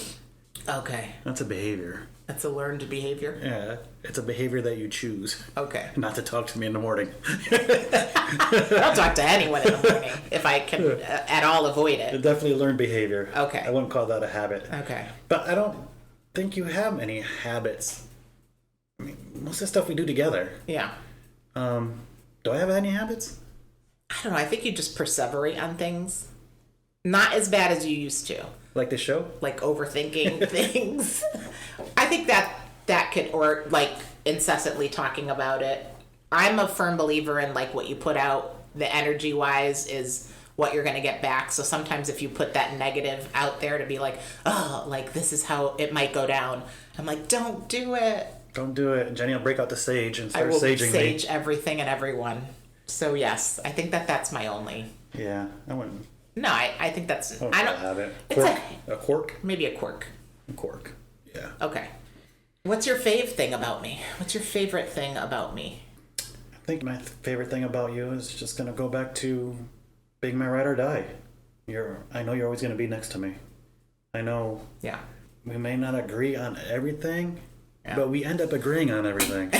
Okay. That's a behavior. That's a learned behavior? Yeah, it's a behavior that you choose. Okay. Not to talk to me in the morning. I don't talk to anyone in the morning if I can at all avoid it. It's definitely a learned behavior. Okay. I wouldn't call that a habit. Okay. But I don't think you have any habits. I mean, most of the stuff we do together. Yeah. Do I have any habits? I don't know. I think you just perseverate on things. Not as bad as you used to. Like the show? Like overthinking things. I think that could, or like incessantly talking about it. I'm a firm believer in like what you put out, the energy wise is what you're going to get back. So sometimes if you put that negative out there to be like, oh, like this is how it might go down. I'm like, don't do it. Don't do it. Jenny will break out the sage and I start will saging sage me. everything and everyone. So yes, I think that's my only. Yeah, I wouldn't. No, I think that's. I don't have it. It's Quirk? A quirk? maybe a quirk. A quirk. Yeah. Okay. What's your fave thing about me? What's your favorite thing about me? I think my favorite thing about you is just gonna go back to being my ride or die. I know you're always gonna be next to me. I know. Yeah. We may not agree on everything, Yeah. but we end up agreeing on everything.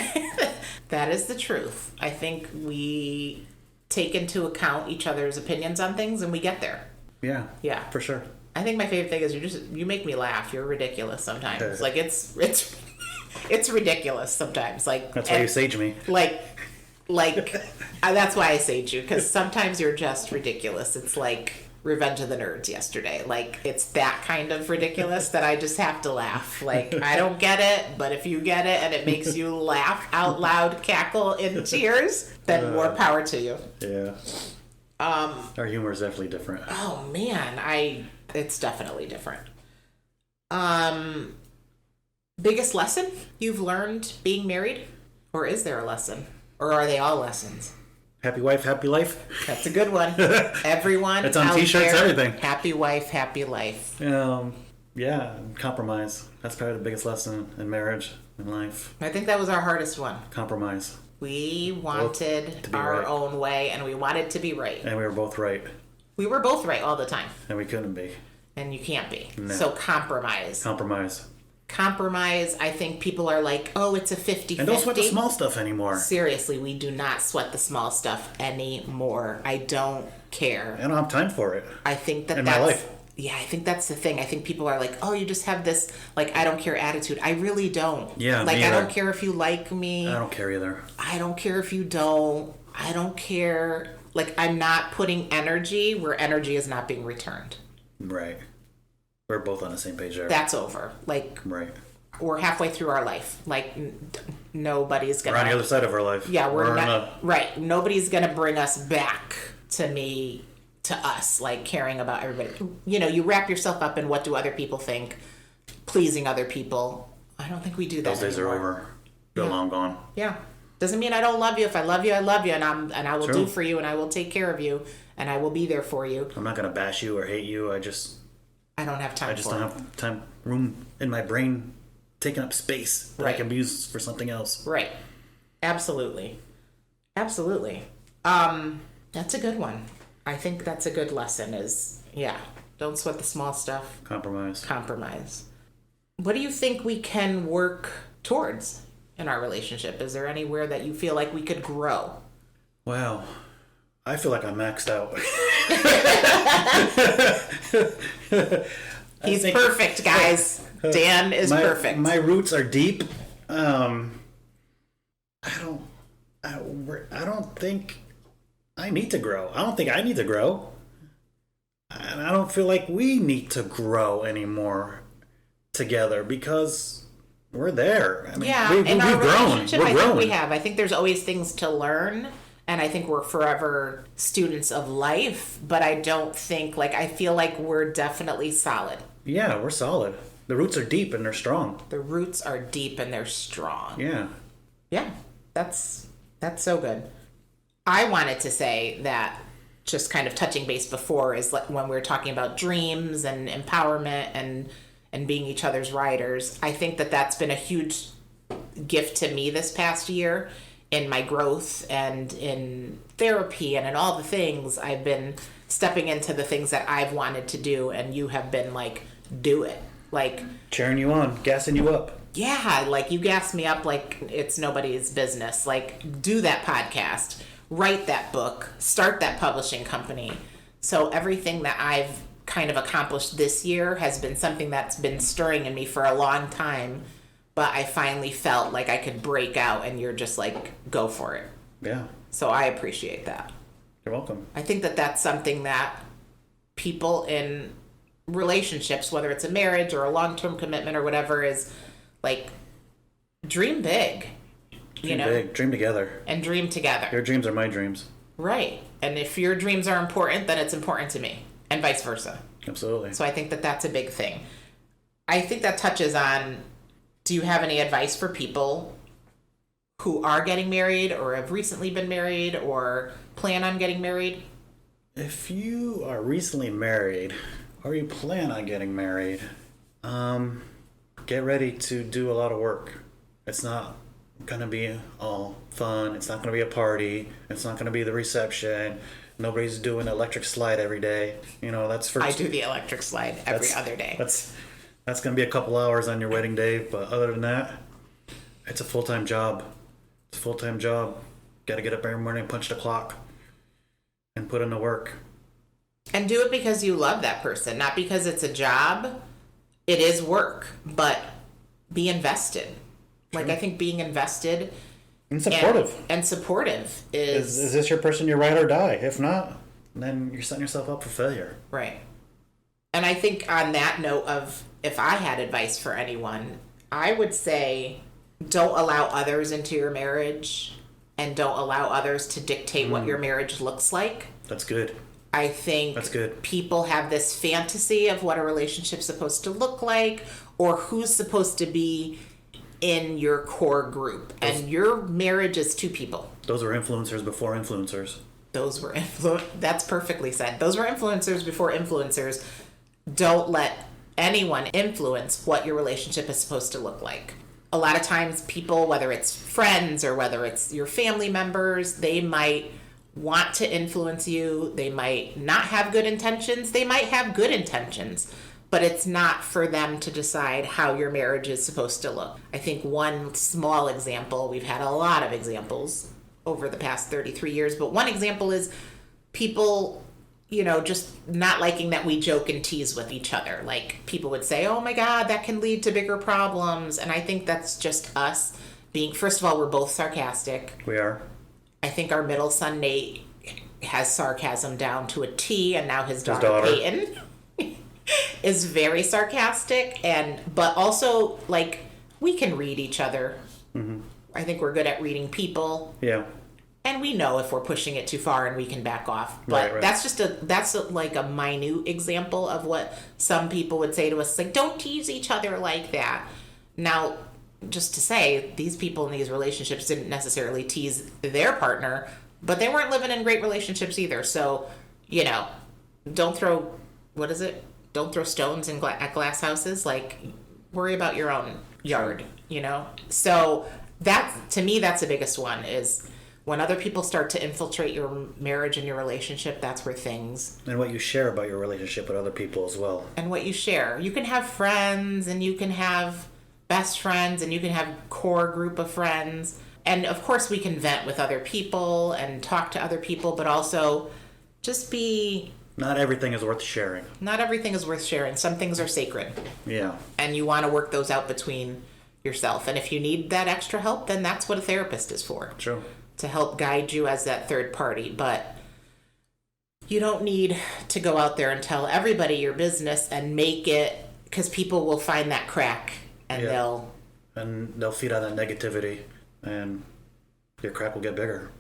That is the truth. I think we take into account each other's opinions on things and we get there. Yeah. Yeah. For sure. I think my favorite thing is you make me laugh. You're ridiculous sometimes. Like it's ridiculous sometimes. Like That's why you sage me. Like that's why I sage you, because sometimes you're just ridiculous. It's like Revenge of the Nerds yesterday. Like it's that kind of ridiculous that I just have to laugh. Like I don't get it, but if you get it and it makes you laugh out loud, cackle in tears, then more power to you. Yeah. Our humor is definitely different. Oh man, it's definitely different. Biggest lesson you've learned being married? Or is there a lesson? Or are they all lessons? Happy wife, happy life. That's a good one. Everyone, it's on out t-shirts, there, everything. Happy wife, happy life. Yeah, compromise. That's probably the biggest lesson in marriage, in life. I think that was our hardest one. Compromise. We wanted our right. own way, and we wanted to be right. And we were both right. We were both right all the time. And we couldn't be. And you can't be. No. So compromise. Compromise, I think people are like, oh, it's a 50-50. And don't sweat the small stuff anymore. Seriously, we do not sweat the small stuff anymore. I don't care. I don't have time for it. I think that's... my life. Yeah, I think that's the thing. I think people are like, oh, you just have this, like, I don't care attitude. I really don't. Yeah, like, me I either. don't care if you like me. I don't care either. I don't care if you don't. I don't care. Like, I'm not putting energy where energy is not being returned. Right. We're both on the same page there. That's over. Like, right. We're halfway through our life. Like, nobody's gonna... We're on the other side of our life. Yeah, we're not... Right. Nobody's gonna bring us back to us, like, caring about everybody. You know, you wrap yourself up in what do other people think, pleasing other people. I don't think we do that Those days anymore. are over. They're long gone. Yeah. Doesn't mean I don't love you. If I love you, I love you, and I will True. do for you, and I will take care of you, and I will be there for you. I'm not gonna bash you or hate you. I don't have time. I just don't have time, room in my brain, taking up space that I can use for something else. Right. Absolutely. Absolutely. That's a good one. I think that's a good lesson is, don't sweat the small stuff. Compromise. What do you think we can work towards in our relationship? Is there anywhere that you feel like we could grow? Wow. I feel like I'm maxed out. He's perfect, guys. Dan is perfect. My roots are deep. I don't think I need to grow. I don't think I need to grow. And I don't feel like we need to grow anymore together because we're there. I mean, in our relationship, We're I growing. think we have. I think there's always things to learn, and I think we're forever students of life, but I don't think, I feel like we're definitely solid. Yeah, we're solid. The roots are deep and they're strong. The roots are deep and they're strong. Yeah. Yeah, that's so good. I wanted to say that, just kind of touching base before, is like when we were talking about dreams and empowerment and being each other's riders, I think that's been a huge gift to me this past year in my growth and in therapy and in all the things. I've been stepping into the things that I've wanted to do, and you have been like, do it. Like, cheering you on, gassing you up. yeah, like you gas me up like it's nobody's business. Like, do that podcast, write that book, start that publishing company. So everything that I've kind of accomplished this year has been something that's been stirring in me for a long time, but I finally felt like I could break out, and you're just like, go for it. Yeah. So I appreciate that. You're welcome. I think that that's something that people in relationships, whether it's a marriage or a long-term commitment or whatever, is like, dream big, Dream big. Dream together. and dream together. Your dreams are my dreams. Right. And if your dreams are important, then it's important to me, and vice versa. Absolutely. So I think that that's a big thing. I think that touches on, do you have any advice for people who are getting married or have recently been married or plan on getting married? If you are recently married or you plan on getting married, get ready to do a lot of work. It's not gonna be all fun. It's not gonna be a party. It's not gonna be the reception. Nobody's doing electric slide every day. You know, that's for... I do the electric slide every other day. That's gonna be a couple hours on your wedding day, but other than that, it's a full-time job. It's a full-time job. Gotta get up every morning, punch the clock, and put in the work. And do it because you love that person, not because it's a job. It is work, but be invested. Like, I think being invested And supportive. and supportive Is this your person, you ride or die? If not, then you're setting yourself up for failure. right. And I think on that note of, if I had advice for anyone, I would say, don't allow others into your marriage, and don't allow others to dictate what your marriage looks like. That's good. I think That's good. People have this fantasy of what a relationship's supposed to look like, or who's supposed to be in your core group. And your marriage is two people. Those were influencers before influencers. Those were that's perfectly said. Those were influencers before influencers. Don't let anyone influence what your relationship is supposed to look like. A lot of times people, whether it's friends or whether it's your family members, they might want to influence you. They might not have good intentions. They might have good intentions, but it's not for them to decide how your marriage is supposed to look. I think one small example, we've had a lot of examples over the past 33 years, but one example is people, just not liking that we joke and tease with each other. Like, people would say, oh my God, that can lead to bigger problems. And I think that's just us being, first of all, we're both sarcastic. We are. I think our middle son, Nate, has sarcasm down to a T, and now his daughter. Peyton, is very sarcastic, but also, like, we can read each other. Mm-hmm. I think we're good at reading people. Yeah. And we know if we're pushing it too far, and we can back off. But right. that's like a minute example of what some people would say to us, like, don't tease each other like that. Now, just to say, these people in these relationships didn't necessarily tease their partner, but they weren't living in great relationships either. So, don't throw, don't throw stones at glass houses. Like, worry about your own yard, So that, to me, that's the biggest one, is when other people start to infiltrate your marriage and your relationship, that's where things... And what you share about your relationship with other people as well. And what you share. You can have friends, and you can have best friends, and you can have core group of friends. And of course we can vent with other people and talk to other people, but also just be... Not everything is worth sharing. Not everything is worth sharing. Some things are sacred. Yeah. And you want to work those out between yourself. And if you need that extra help, then that's what a therapist is for. True. To help guide you as that third party. But you don't need to go out there and tell everybody your business and make it, because people will find that crack, and they'll feed on that negativity, and your crack will get bigger.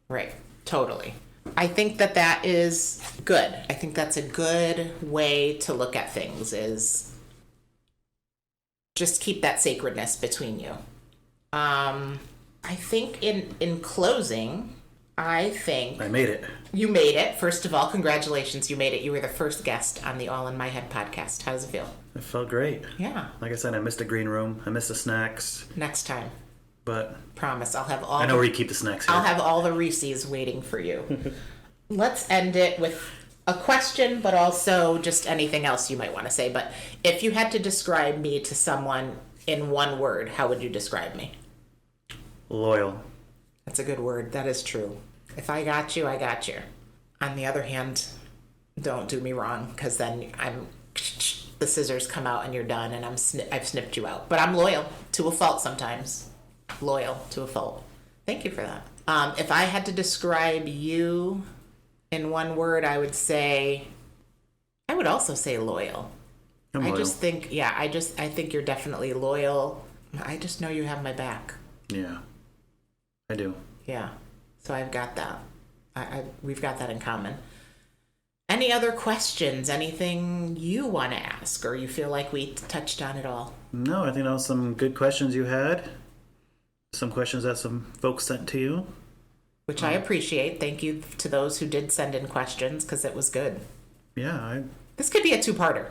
Right. Totally. I think that is good. I think that's a good way to look at things, is just keep that sacredness between you. I think in closing, I made it. You made it. First of all, congratulations. You made it. You were the first guest on the All in My Head podcast. How does it feel? It felt great. Yeah. Like I said, I missed the green room. I missed the snacks. Next time. But promise, I'll have all... I know where you keep the snacks here. I'll have all the Reese's waiting for you. Let's end it with a question, but also just anything else you might want to say. But if you had to describe me to someone in one word, how would you describe me? Loyal. That's a good word. That is true. If I got you, I got you. On the other hand, don't do me wrong, because then the scissors come out and you're done, and I've snipped you out. But I'm loyal to a fault sometimes. Loyal to a fault. Thank you for that. If I had to describe you in one word, I would also say loyal. I'm loyal. I think you're definitely loyal. I just know you have my back. Yeah, I do. Yeah, so I've got that. We've got that in common. Any other questions? Anything you want to ask, or you feel like we touched on it all? No, I think that was some good questions you had. Some questions that some folks sent to you. Which I appreciate. Thank you to those who did send in questions, because it was good. Yeah, This could be a two-parter.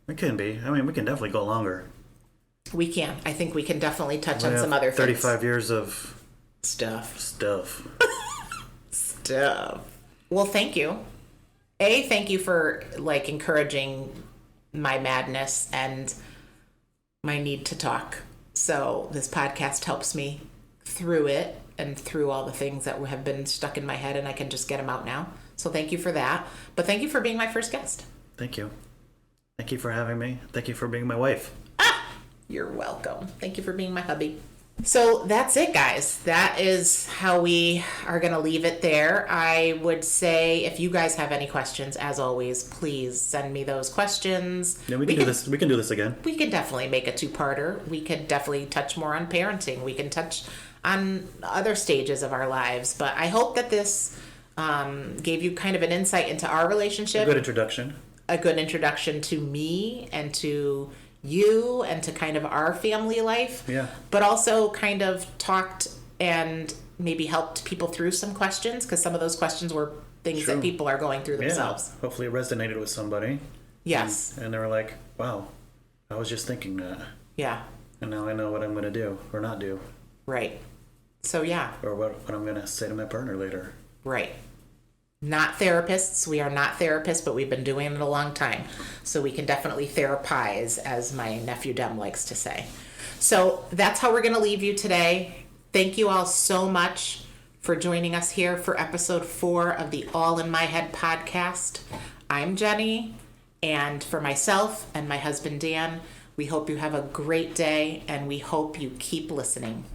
it can be. I mean, we can definitely go longer. We can. I think we can definitely touch on some other things. 35 years of Stuff. Well, thank you. Thank you for encouraging my madness and my need to talk. So this podcast helps me through it and through all the things that have been stuck in my head, and I can just get them out now. So thank you for that. But thank you for being my first guest. Thank you. Thank you for having me. Thank you for being my wife. You're welcome. Thank you for being my hubby. So that's it, guys. That is how we are going to leave it there. I would say if you guys have any questions, as always, please send me those questions. Yeah, we can do this. We can do this again. We can definitely make a two-parter. We could definitely touch more on parenting. We can touch on other stages of our lives. But I hope that this gave you kind of an insight into our relationship. A good introduction. A good introduction to me and to you and to kind of our family life. Yeah. But also kind of talked and maybe helped people through some questions, because some of those questions were things that people are going through themselves. Yeah. Hopefully it resonated with somebody. Yes. And they were like, wow, I was just thinking that. Yeah. And now I know what I'm going to do or not do. Right. So, yeah. Or what I'm going to say to my partner later. Right. Not therapists. We are not therapists, but we've been doing it a long time. So we can definitely therapize, as my nephew Dem likes to say. So that's how we're going to leave you today. Thank you all so much for joining us here for episode 4 of the All in My Head podcast. I'm Jenny, and for myself and my husband Dan, we hope you have a great day, and we hope you keep listening.